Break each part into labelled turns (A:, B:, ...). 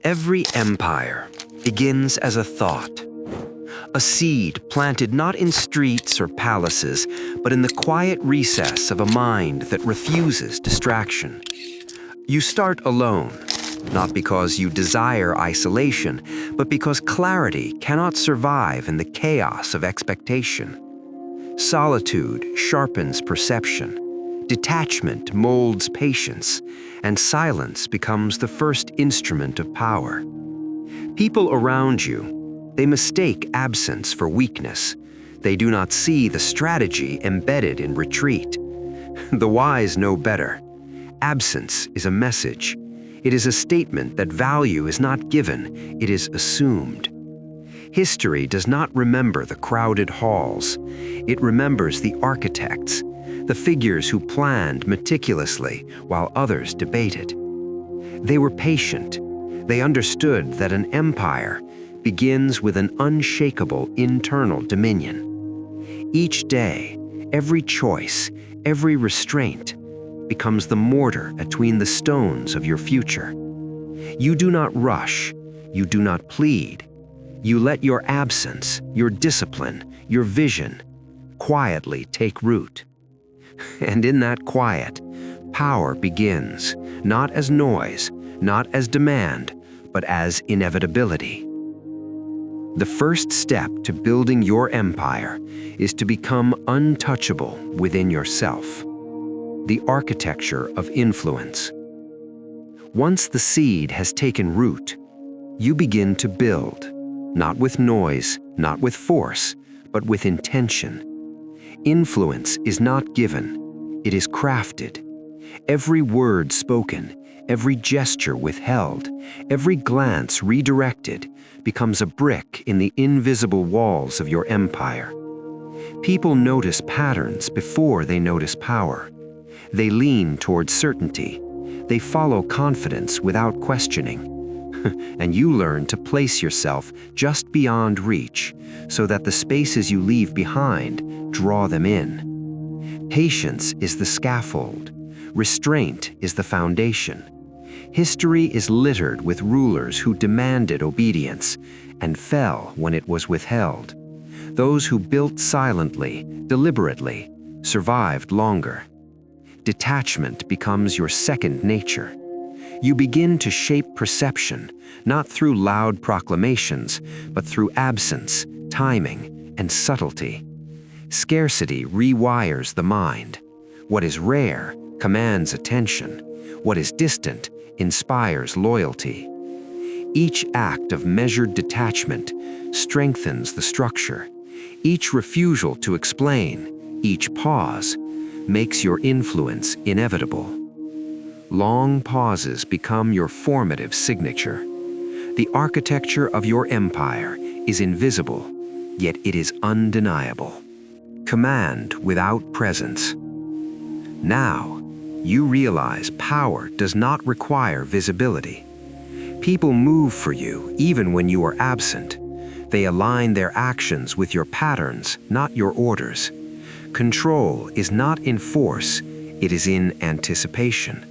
A: Every empire begins as a thought, a seed planted not in streets or palaces, but in the quiet recess of a mind that refuses distraction. You start alone, not because you desire isolation, but because clarity cannot survive in the chaos of expectation. Solitude sharpens perception, detachment molds patience, and silence becomes the first instrument of power. People around you, they mistake absence for weakness. They do not see the strategy embedded in retreat. The wise know better. Absence is a message. It is a statement that value is not given, it is assumed. History does not remember the crowded halls. It remembers the architects, the figures who planned meticulously while others debated. They were patient. They understood that an empire begins with an unshakable internal dominion. Each day, every choice, every restraint becomes the mortar between the stones of your future. You do not rush. You do not plead. You let your absence, your discipline, your vision quietly take root. And in that quiet, power begins, not as noise, not as demand, but as inevitability. The first step to building your empire is to become untouchable within yourself. The architecture of influence. Once the seed has taken root, you begin to build, not with noise, not with force, but with intention. Influence is not given, it is crafted. Every word spoken, every gesture withheld, every glance redirected becomes a brick in the invisible walls of your empire. People notice patterns before they notice power. They lean toward certainty. They follow confidence without questioning. And you learn to place yourself just beyond reach so that the spaces you leave behind draw them in. Patience is the scaffold. Restraint is the foundation. History is littered with rulers who demanded obedience and fell when it was withheld. Those who built silently, deliberately, survived longer. Detachment becomes your second nature. You begin to shape perception, not through loud proclamations, but through absence, timing, and subtlety. Scarcity rewires the mind. What is rare commands attention. What is distant inspires loyalty. Each act of measured detachment strengthens the structure. Each refusal to explain, each pause, makes your influence inevitable. Long pauses become your formative signature. The architecture of your empire is invisible, yet it is undeniable. Command without presence. Now, you realize power does not require visibility. People move for you even when you are absent. They align their actions with your patterns, not your orders. Control is not in force, it is in anticipation.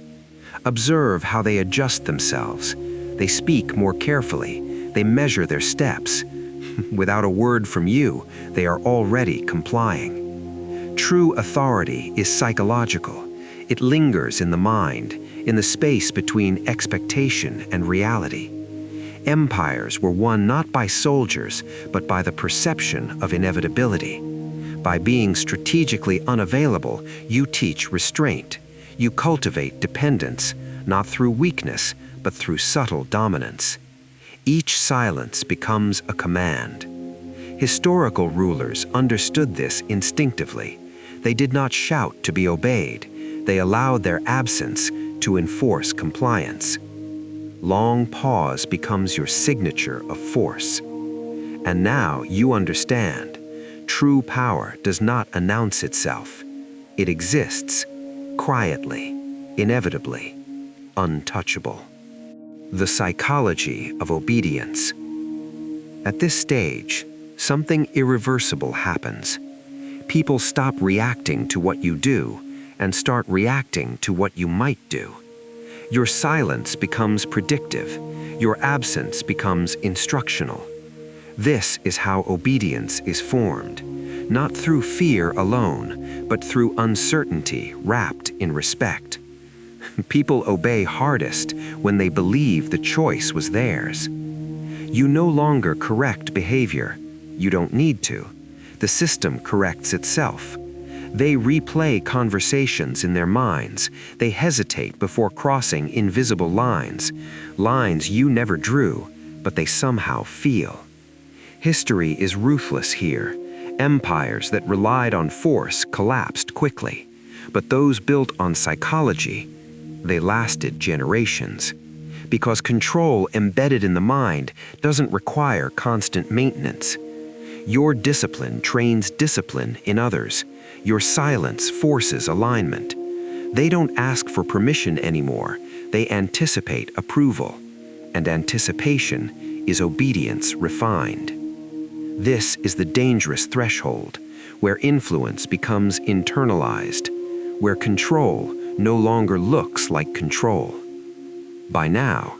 A: Observe how they adjust themselves. They speak more carefully. They measure their steps. Without a word from you, they are already complying. True authority is psychological. It lingers in the mind, in the space between expectation and reality. Empires were won not by soldiers, but by the perception of inevitability. By being strategically unavailable, you teach restraint. You cultivate dependence, not through weakness, but through subtle dominance. Each silence becomes a command. Historical rulers understood this instinctively. They did not shout to be obeyed. They allowed their absence to enforce compliance. Long pause becomes your signature of force. And now you understand. True power does not announce itself. It exists. Quietly, inevitably, untouchable. The psychology of obedience. At this stage, something irreversible happens. People stop reacting to what you do and start reacting to what you might do. Your silence becomes predictive. Your absence becomes instructional. This is how obedience is formed, not through fear alone, but through uncertainty wrapped in respect. People obey hardest when they believe the choice was theirs. You no longer correct behavior. You don't need to. The system corrects itself. They replay conversations in their minds. They hesitate before crossing invisible lines, lines you never drew, but they somehow feel. History is ruthless here. Empires that relied on force collapsed quickly, but those built on psychology, they lasted generations. Because control embedded in the mind doesn't require constant maintenance. Your discipline trains discipline in others. Your silence forces alignment. They don't ask for permission anymore. They anticipate approval. And anticipation is obedience refined. This is the dangerous threshold, where influence becomes internalized, where control no longer looks like control. By now,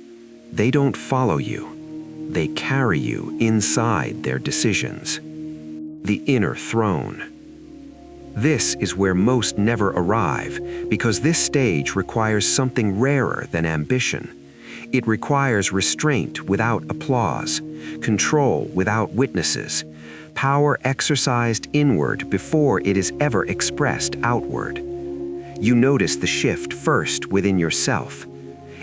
A: they don't follow you. They carry you inside their decisions. The inner throne. This is where most never arrive, because this stage requires something rarer than ambition. It requires restraint without applause, control without witnesses, power exercised inward before it is ever expressed outward. You notice the shift first within yourself.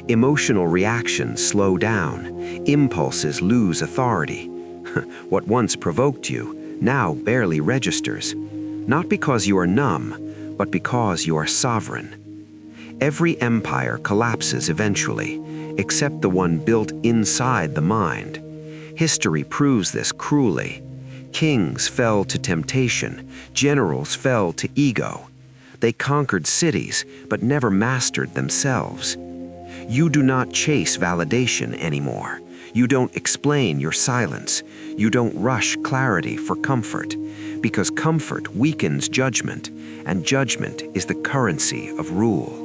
A: Emotional reactions slow down, impulses lose authority. What once provoked you now barely registers, not because you are numb, but because you are sovereign. Every empire collapses eventually, except the one built inside the mind. History proves this cruelly. Kings fell to temptation, generals fell to ego. They conquered cities, but never mastered themselves. You do not chase validation anymore. You don't explain your silence. You don't rush clarity for comfort, because comfort weakens judgment, and judgment is the currency of rule.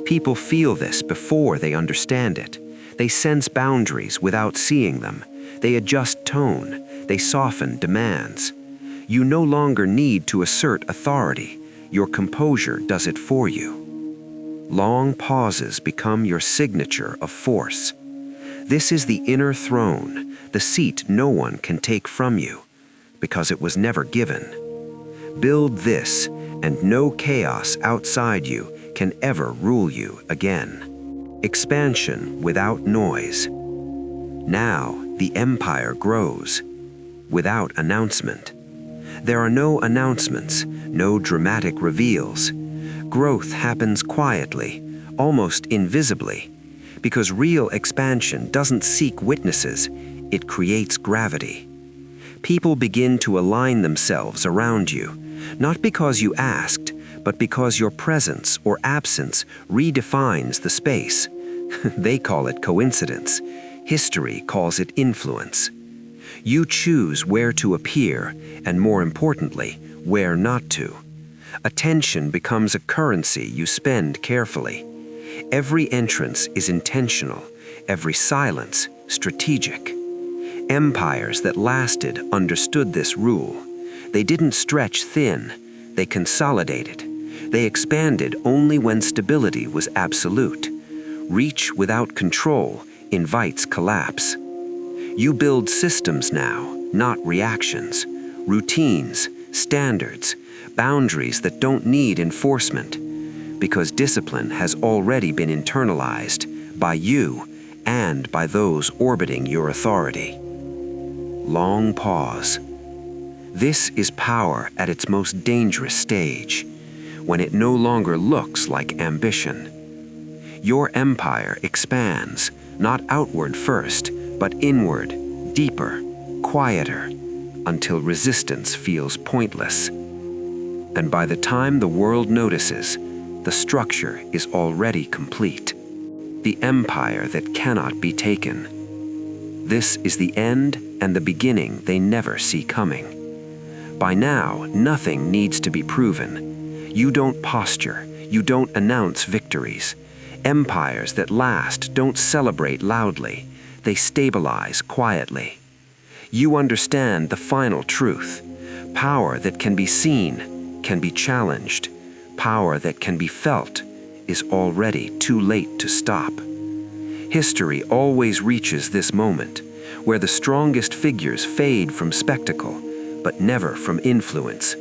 A: People feel this before they understand it. They sense boundaries without seeing them. They adjust tone. They soften demands. You no longer need to assert authority. Your composure does it for you. Long pauses become your signature of force. This is the inner throne, the seat no one can take from you, because it was never given. Build this, and no chaos outside you can ever rule you again. Expansion without noise. Now the empire grows, without announcement. There are no announcements, no dramatic reveals. Growth happens quietly, almost invisibly, because real expansion doesn't seek witnesses, it creates gravity. People begin to align themselves around you, not because you asked, but because your presence or absence redefines the space. They call it coincidence. History calls it influence. You choose where to appear, and more importantly, where not to. Attention becomes a currency you spend carefully. Every entrance is intentional, every silence strategic. Empires that lasted understood this rule. They didn't stretch thin, they consolidated. They expanded only when stability was absolute. Reach without control invites collapse. You build systems now, not reactions. Routines, standards, boundaries that don't need enforcement, because discipline has already been internalized by you and by those orbiting your authority. Long pause. This is power at its most dangerous stage, when it no longer looks like ambition. Your empire expands, not outward first, but inward, deeper, quieter, until resistance feels pointless. And by the time the world notices, the structure is already complete. The empire that cannot be taken. This is the end and the beginning they never see coming. By now, nothing needs to be proven. You don't posture, you don't announce victories. Empires that last don't celebrate loudly, they stabilize quietly. You understand the final truth. Power that can be seen can be challenged. Power that can be felt is already too late to stop. History always reaches this moment, where the strongest figures fade from spectacle, but never from influence.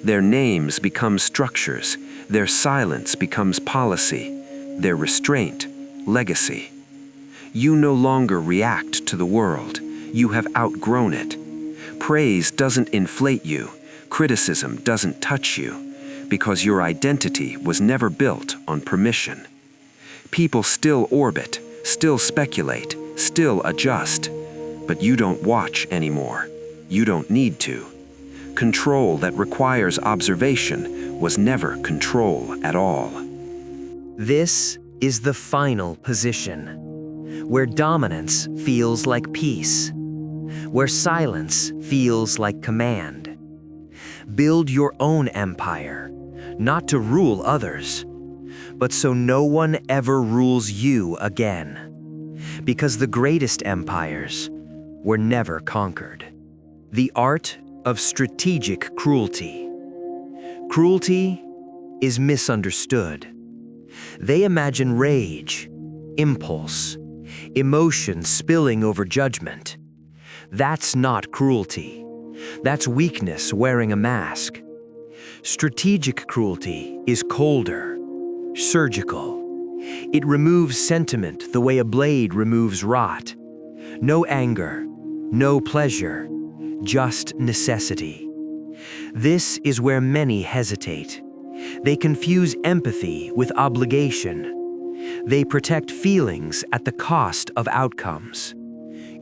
A: Their names become structures, their silence becomes policy, their restraint, legacy. You no longer react to the world, you have outgrown it. Praise doesn't inflate you, criticism doesn't touch you, because your identity was never built on permission. People still orbit, still speculate, still adjust, but you don't watch anymore. You don't need to. Control that requires observation was never control at all.
B: This is the final position, where dominance feels like peace, where silence feels like command. Build your own empire, not to rule others, but so no one ever rules you again. Because the greatest empires were never conquered. The art of strategic cruelty. Cruelty is misunderstood. They imagine rage, impulse, emotion spilling over judgment. That's not cruelty. That's weakness wearing a mask. Strategic cruelty is colder, surgical. It removes sentiment the way a blade removes rot. No anger, no pleasure, just necessity. This is where many hesitate. They confuse empathy with obligation. They protect feelings at the cost of outcomes.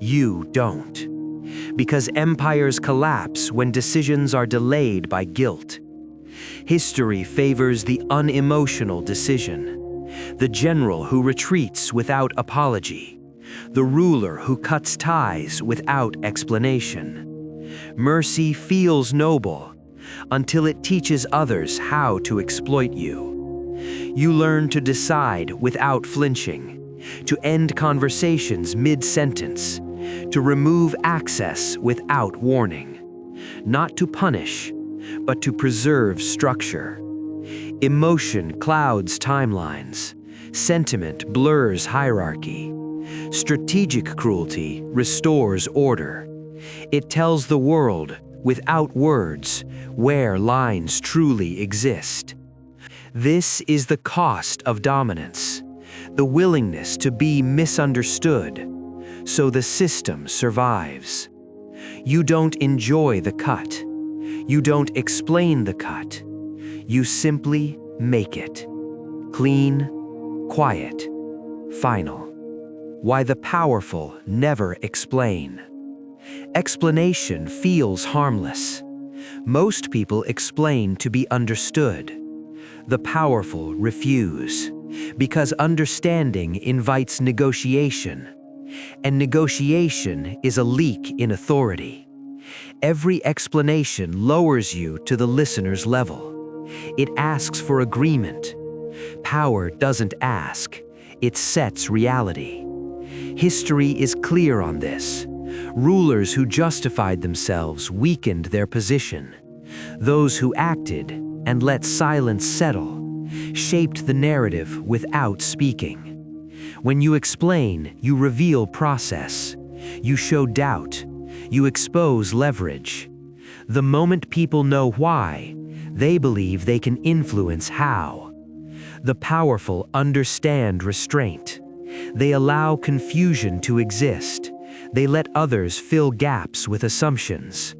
B: You don't. Because empires collapse when decisions are delayed by guilt. History favors the unemotional decision, the general who retreats without apology, the ruler who cuts ties without explanation. Mercy feels noble until it teaches others how to exploit you. You learn to decide without flinching, to end conversations mid-sentence, to remove access without warning, not to punish, but to preserve structure. Emotion clouds timelines, sentiment blurs hierarchy. Strategic cruelty restores order. It tells the world, without words, where lines truly exist. This is the cost of dominance, the willingness to be misunderstood, so the system survives. You don't enjoy the cut. You don't explain the cut. You simply make it. Clean, quiet, final. Why the powerful never explain. Explanation feels harmless. Most people explain to be understood. The powerful refuse, because understanding invites negotiation, and negotiation is a leak in authority. Every explanation lowers you to the listener's level. It asks for agreement. Power doesn't ask, it sets reality. History is clear on this. Rulers who justified themselves weakened their position. Those who acted and let silence settle shaped the narrative without speaking. When you explain, you reveal process. You show doubt. You expose leverage. The moment people know why, they believe they can influence how. The powerful understand restraint. They allow confusion to exist. They let others fill gaps with assumptions.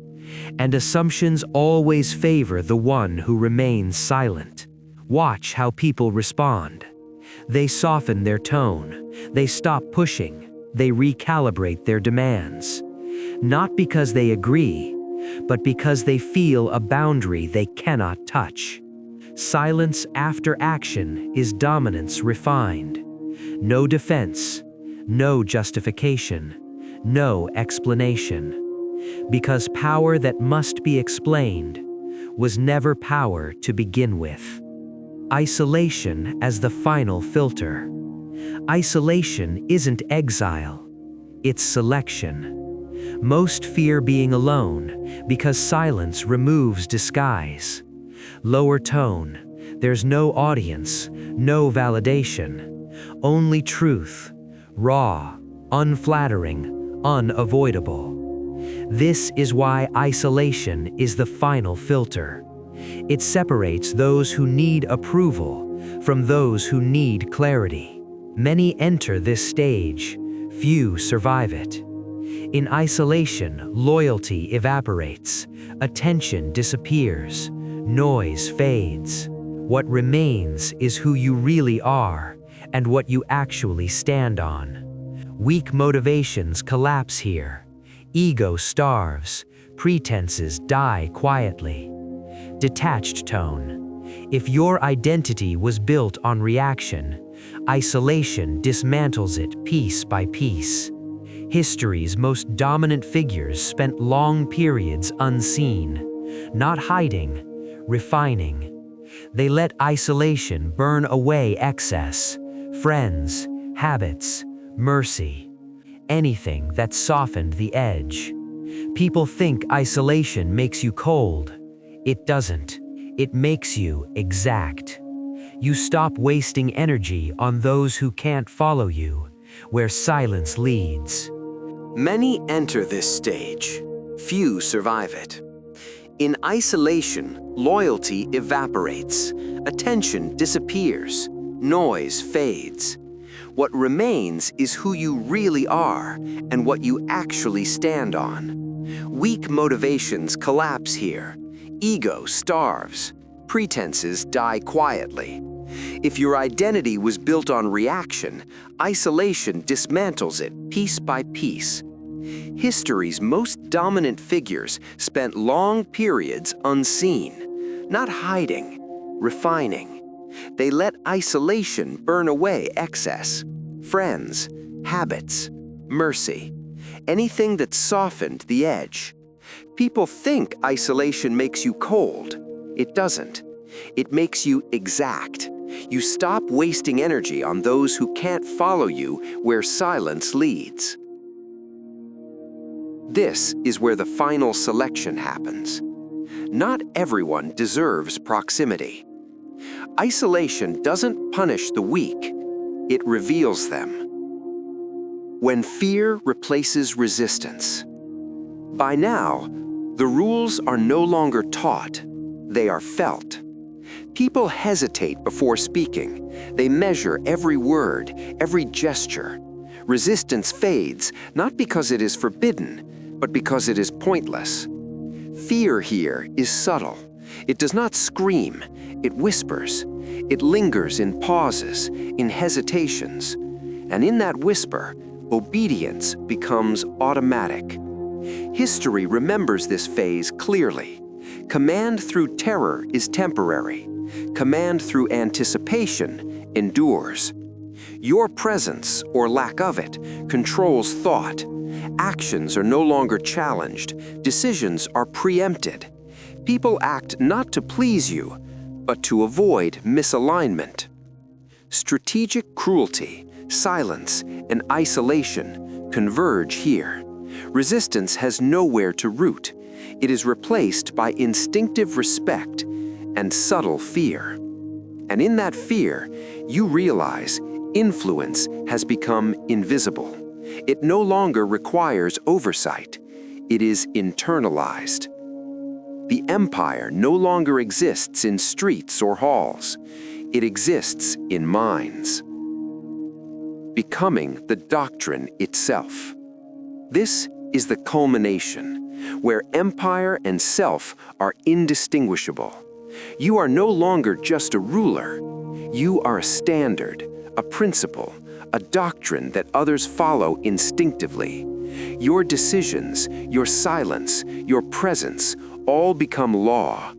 B: And assumptions always favor the one who remains silent. Watch how people respond. They soften their tone. They stop pushing. They recalibrate their demands. Not because they agree, but because they feel a boundary they cannot touch. Silence after action is dominance refined. No defense, no justification, no explanation. Because power that must be explained was never power to begin with. Isolation as the final filter. Isolation isn't exile, it's selection. Most fear being alone because silence removes disguise. Lower tone, there's no audience, no validation, only truth, raw, unflattering, unavoidable. This is why isolation is the final filter. It separates those who need approval from those who need clarity. Many enter this stage, few survive it. In isolation, loyalty evaporates, attention disappears, noise fades. What remains is who you really are and what you actually stand on. Weak motivations collapse here. Ego starves, pretenses die quietly. Detached tone. If your identity was built on reaction, isolation dismantles it piece by piece. History's most dominant figures spent long periods unseen, not hiding, refining. They let isolation burn away excess, friends, habits, mercy, anything that softened the edge. People think isolation makes you cold. It doesn't. It makes you exact. You stop wasting energy on those who can't follow you, where silence leads.
A: Many enter this stage. Few survive it. In isolation, loyalty evaporates, attention disappears, noise fades. What remains is who you really are and what you actually stand on. Weak motivations collapse here. Ego starves. Pretenses die quietly. If your identity was built on reaction, isolation dismantles it piece by piece. History's most dominant figures spent long periods unseen, not hiding, refining. They let isolation burn away excess, friends, habits, mercy, anything that softened the edge. People think isolation makes you cold. It doesn't. It makes you exact. You stop wasting energy on those who can't follow you where silence leads. This is where the final selection happens. Not everyone deserves proximity. Isolation doesn't punish the weak, it reveals them. When fear replaces resistance. By now, the rules are no longer taught, they are felt. People hesitate before speaking. They measure every word, every gesture. Resistance fades, not because it is forbidden, but because it is pointless. Fear here is subtle. It does not scream, it whispers. It lingers in pauses, in hesitations. And in that whisper, obedience becomes automatic. History remembers this phase clearly. Command through terror is temporary. Command through anticipation endures. Your presence, or lack of it, controls thought. Actions are no longer challenged. Decisions are preempted. People act not to please you, but to avoid misalignment. Strategic cruelty, silence, and isolation converge here. Resistance has nowhere to root. It is replaced by instinctive respect and subtle fear. And in that fear, you realize influence has become invisible. It no longer requires oversight. It is internalized. The empire no longer exists in streets or halls. It exists in minds. Becoming the doctrine itself. This is the culmination, where empire and self are indistinguishable. You are no longer just a ruler. You are a standard, a principle, a doctrine that others follow instinctively. Your decisions, your silence, your presence all become law.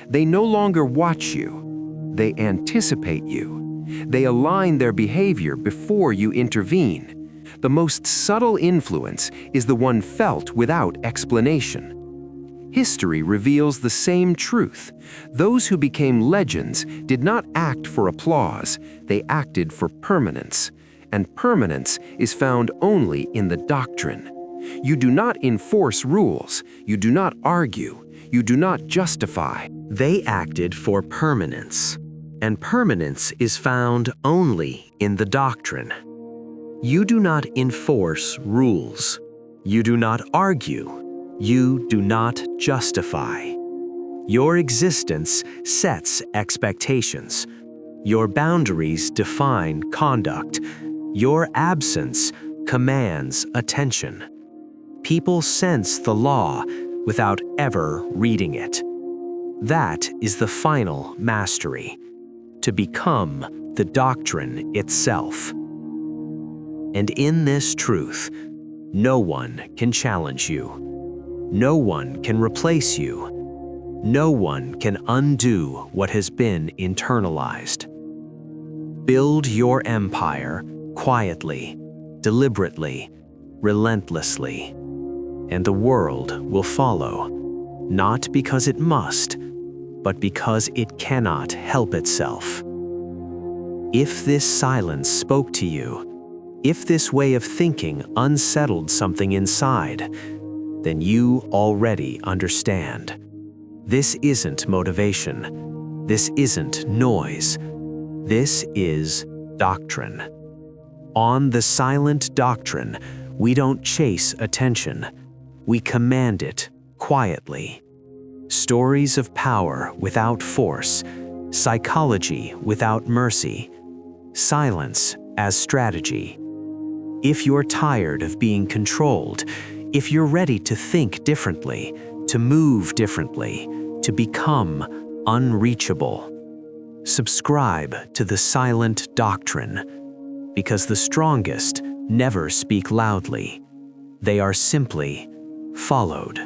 A: They no longer watch you. They anticipate you. They align their behavior before you intervene. The most subtle influence is the one felt without explanation. History reveals the same truth. Those who became legends did not act for applause, they acted for permanence. And permanence is found only in the doctrine. You do not enforce rules, you do not argue, you do not justify.
B: They acted for permanence, and permanence is found only in the doctrine. You do not enforce rules. You do not argue. You do not justify. Your existence sets expectations. Your boundaries define conduct. Your absence commands attention. People sense the law without ever reading it. That is the final mastery, to become the doctrine itself. And in this truth, no one can challenge you. No one can replace you. No one can undo what has been internalized. Build your empire quietly, deliberately, relentlessly, and the world will follow, not because it must, but because it cannot help itself. If this silence spoke to you, if this way of thinking unsettled something inside, then you already understand. This isn't motivation. This isn't noise. This is doctrine. On the silent doctrine, we don't chase attention. We command it quietly. Stories of power without force, psychology without mercy, silence as strategy. If you're tired of being controlled, if you're ready to think differently, to move differently, to become unreachable, subscribe to the silent doctrine, because the strongest never speak loudly. They are simply followed.